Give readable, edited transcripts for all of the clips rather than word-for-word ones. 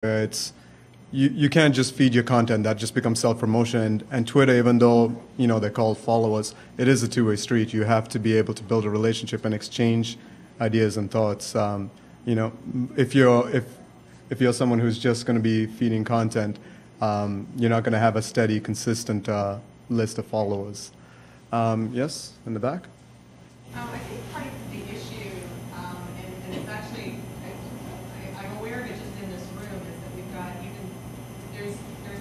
it's you can't just feed your content. That just becomes self-promotion. And Twitter, even though they're called followers, it is a two-way street. You have to be able to build a relationship and exchange ideas and thoughts. If you're someone who's just going to be feeding content, you're not going to have a steady, consistent list of followers. Yes, in the back. I think part of the issue, and it's actually, I'm aware of it just in this room, is that we've got there's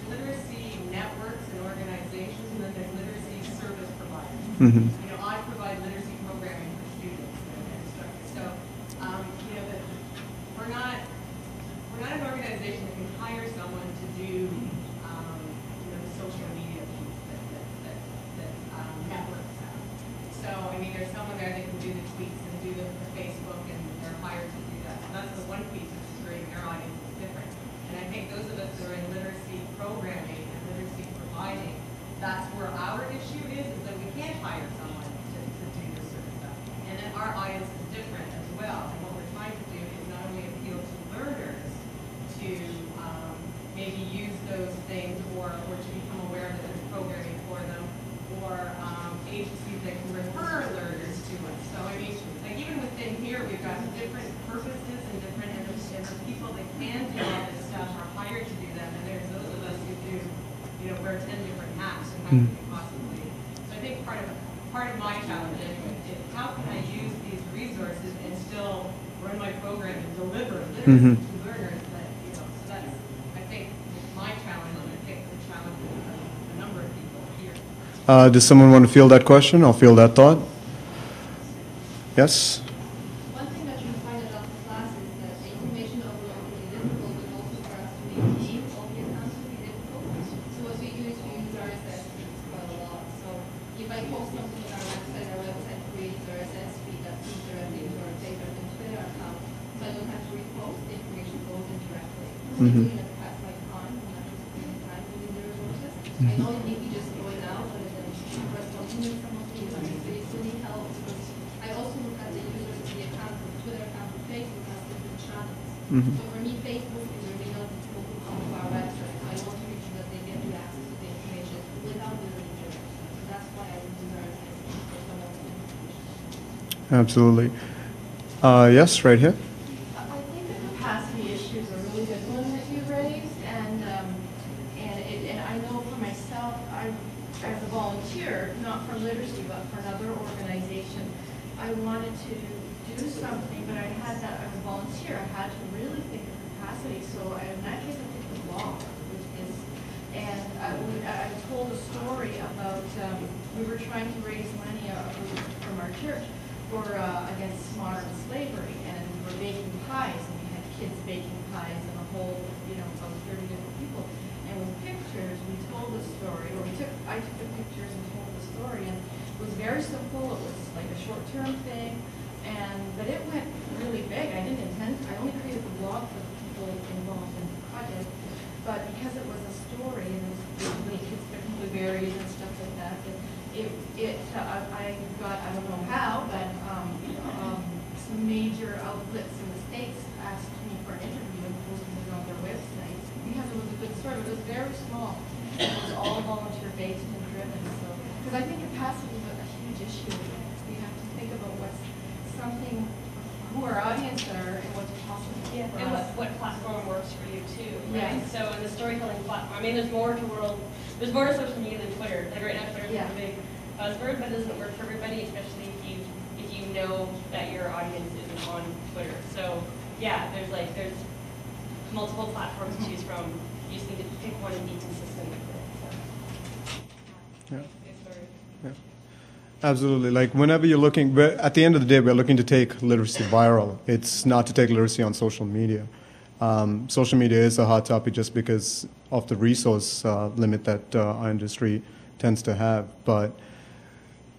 literacy networks and organizations, and then there's literacy service providers. Mm-hmm. I provide literacy programming for students and instructors. So, we're not an organization that can hire someone to do, the social media piece that networks have. So, there's someone there that can do the tweets and do the Facebook, and they're hired to do that. So that's the one piece which is great, and their audience is different. And I think those of us that are in literacy programming and literacy providing, that's where our issue is that we can't hire someone to do this sort of stuff. And then our audience is different as well. And what we're trying to do is not only appeal to learners to maybe use those things or to become aware that there's programming for them, or agencies that can refer learners to us. So even within here, we've got different purposes and different, and the people that can do all this stuff are hired to do them, and there's those of us who do, wear 10 different hats, and how can we possibly? So I think part of my challenge anyway is how can I use these resources and still run my program and deliver literacy to learners that, so that's, I think, my challenge, and I think the challenge of a number of people here. Does someone want to field that question or field that thought? Yes? One thing that you find about the class is that the information overload can be difficult, but also for us to maintain all the accounts can be difficult. So what we use RSS feeds quite a lot. So if I post something on our website creates RSS feed that feeds directly into our favorite and Twitter account, so I don't have to repost, the information goes in directly. Doing it past my time, I'm not just spending time using the resources. I know it may be just going out, but then corresponding with some of these, so you still need help. Because I also look at the users of the account, the Twitter account, and Facebook as different channels. So for me, Facebook is really not people who come to our website. I want to make sure that they get the access to the information without the redirection. So that's why I would use RSS for some of the information. Absolutely. Yes, right here. I think the capacity issue is a really good one that you raised, and I know for myself, as a volunteer, not for literacy, but for another organization, I wanted to do something, but I had that as a volunteer, I had to really think of capacity. So in that case, I picked the blog, and I told a story about we were trying to raise money from our church for against modern slavery, and we were baking pies, and we had kids baking pies, and a whole, about 30 different people. And with pictures, we told the story, or I took the pictures and told the story, and it was very simple. It was like a short-term thing, but it went really big. I didn't intend. I only created the blog for the people involved in the project, but because it was a story and it was basically kids picking blueberries and stuff like that, I got, I don't know how, but some major outlets in the States asked me for an interview and posted it on their website because it was a good story. It was very small. It was all volunteer-based and driven. So, because I think capacity is a huge issue. We have to think about who our audience are and what's possible for and us. what platform works for you too, right? Yes. So in the storytelling platform, there's more to social media than Twitter. Like right now, Twitter's a big buzzword, but it doesn't work for everybody, especially if you know that your audience isn't on Twitter. So yeah, there's multiple platforms to choose from. You just need to pick one and be consistent with it. So. Yeah. Yeah. Absolutely. Like whenever you're looking, at the end of the day, we're looking to take literacy viral. It's not to take literacy on social media. Social media is a hot topic just because of the resource limit that our industry tends to have. But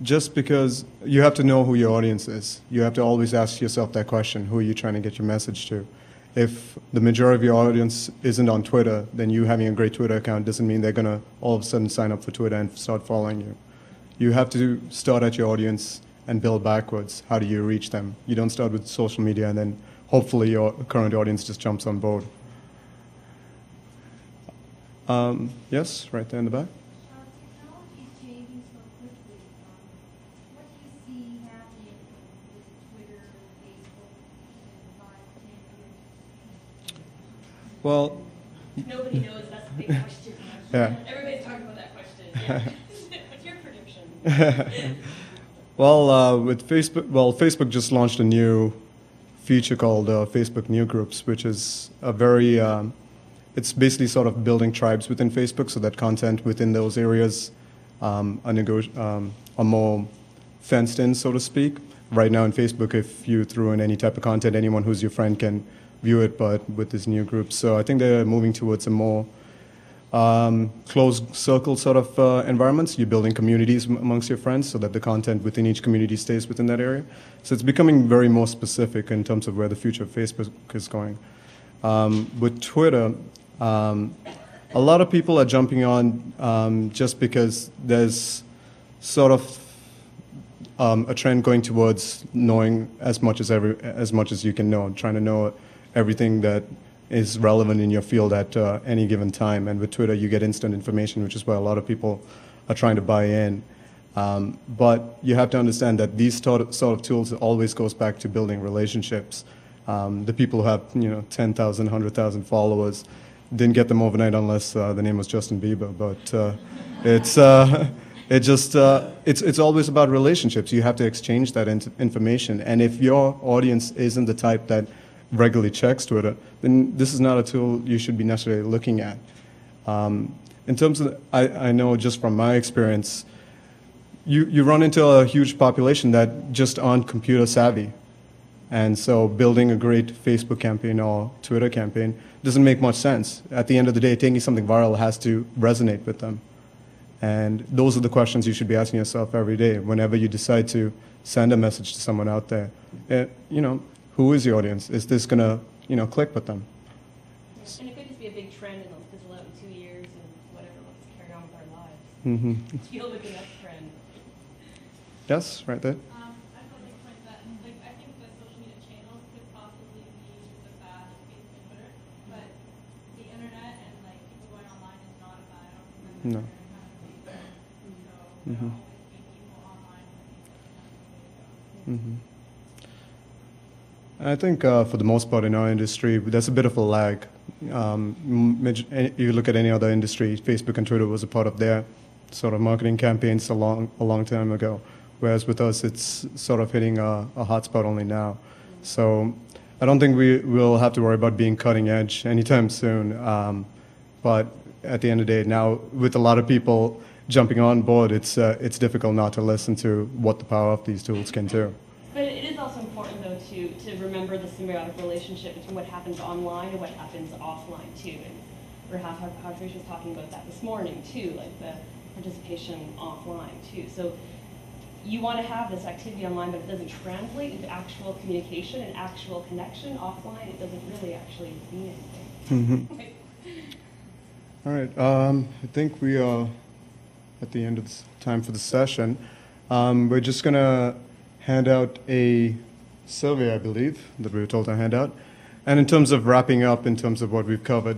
just because you have to know who your audience is, you have to always ask yourself that question: who are you trying to get your message to? If the majority of your audience isn't on Twitter, then you having a great Twitter account doesn't mean they're going to all of a sudden sign up for Twitter and start following you. You have to start at your audience and build backwards. How do you reach them? You don't start with social media and then hopefully your current audience just jumps on board. Yes, right there in the back. Technology is changing so quickly. What do you see happening with Twitter, Facebook, in 5, 10 years? Well, Nobody knows, that's the big question. Yeah. Everybody's talking about that question. Yeah. What's your prediction? well, with Facebook just launched a new feature called Facebook New Groups, which is a very, it's basically sort of building tribes within Facebook so that content within those areas are more fenced in, so to speak. Right now in Facebook, if you throw in any type of content, anyone who's your friend can view it, but with this new group. So I think they're moving towards a more closed circle sort of environments. You're building communities amongst your friends so that the content within each community stays within that area. So it's becoming very more specific in terms of where the future of Facebook is going. With Twitter, a lot of people are jumping on just because there's sort of a trend going towards knowing as much as you can know, trying to know everything that is relevant in your field at any given time. And with Twitter, you get instant information, which is why a lot of people are trying to buy in. But you have to understand that these sort of tools always goes back to building relationships. The people who have 10,000, 100,000 followers didn't get them overnight unless the name was Justin Bieber. But it's always about relationships. You have to exchange that information. And if your audience isn't the type that regularly checks Twitter, then this is not a tool you should be necessarily looking at. In terms of, I know just from my experience, you run into a huge population that just aren't computer savvy. And so building a great Facebook campaign or Twitter campaign doesn't make much sense. At the end of the day, taking something viral has to resonate with them. And those are the questions you should be asking yourself every day whenever you decide to send a message to someone out there. Who is your audience? Is this going to, click with them? And it could just be a big trend and it'll fizzle out in 2 years and whatever, we'll just carry on with our lives. Mm-hmm. Deal with the next trend. Yes, right there. I'd like to point that, I think the social media channels could possibly be just as bad as Facebook and Twitter, but the internet and people going online is not as bad. I don't think No. that's kind of thing. So Mm-hmm. there'll always be people online who think that's the way to go. Mm-hmm. I think for the most part in our industry, there's a bit of a lag. You look at any other industry, Facebook and Twitter was a part of their sort of marketing campaigns a long time ago, whereas with us, it's sort of hitting a hotspot only now. So I don't think we will have to worry about being cutting edge anytime soon. But at the end of the day, now with a lot of people jumping on board, it's difficult not to listen to what the power of these tools can do. But it is also important, though, to remember the symbiotic relationship between what happens online and what happens offline, too. And Rajesh was talking about that this morning, too, like the participation offline, too. So you want to have this activity online, but if it doesn't translate into actual communication and actual connection offline, it doesn't really actually mean anything. Mm-hmm. All right. I think we are at the end of the time for the session. We're just going to hand out a survey, I believe, that we were told to hand out. And in terms of wrapping up, in terms of what we've covered,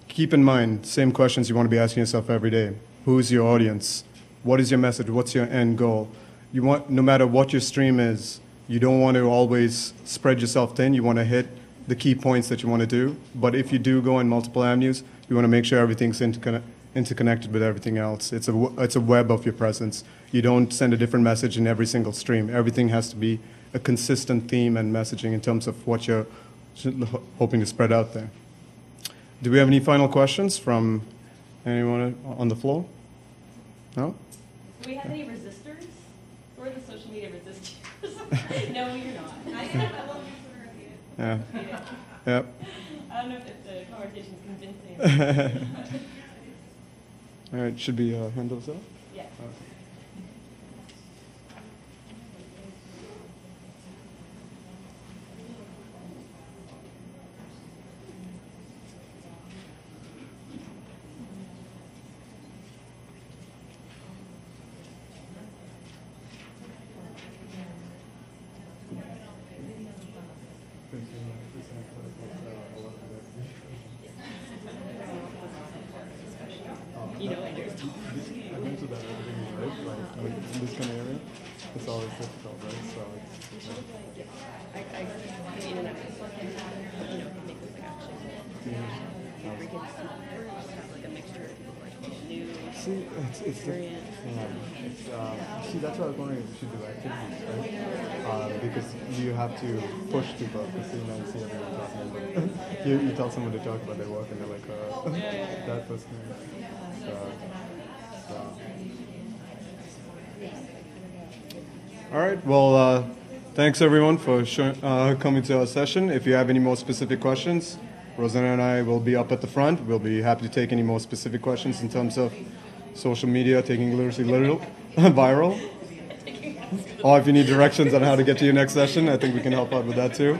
keep in mind, same questions you want to be asking yourself every day. Who's your audience? What is your message? What's your end goal? You want, no matter what your stream is, you don't want to always spread yourself thin. You want to hit the key points that you want to do. But if you do go in multiple avenues, you want to make sure everything's interconnected with everything else. It's a web of your presence. You don't send a different message in every single stream. Everything has to be a consistent theme and messaging in terms of what you're hoping to spread out there. Do we have any final questions from anyone on the floor? No? Do we have any resistors? We're the social media resistors. No, you're not. I get that one answer review. Yeah. Yep. I don't know if the conversation's convincing. All right, should we hand those out? Yeah. you know, and there's I mentioned that everything is right, like in this kind of area, it's always difficult, right? So it's, I the internet is like, you know, make this like actually bring in some have like a mixture of people like new see, it's experience. yeah, it's see, that's why I was wondering if you should do activities, right? Because you have to push people to see, you know, you see everyone talking about you tell someone to talk about their work and they're like, that person. So. All right. Well, thanks everyone for coming to our session. If you have any more specific questions, Rosanna and I will be up at the front. We'll be happy to take any more specific questions in terms of social media, taking literacy viral. Or if you need directions on how to get to your next session, I think we can help out with that too.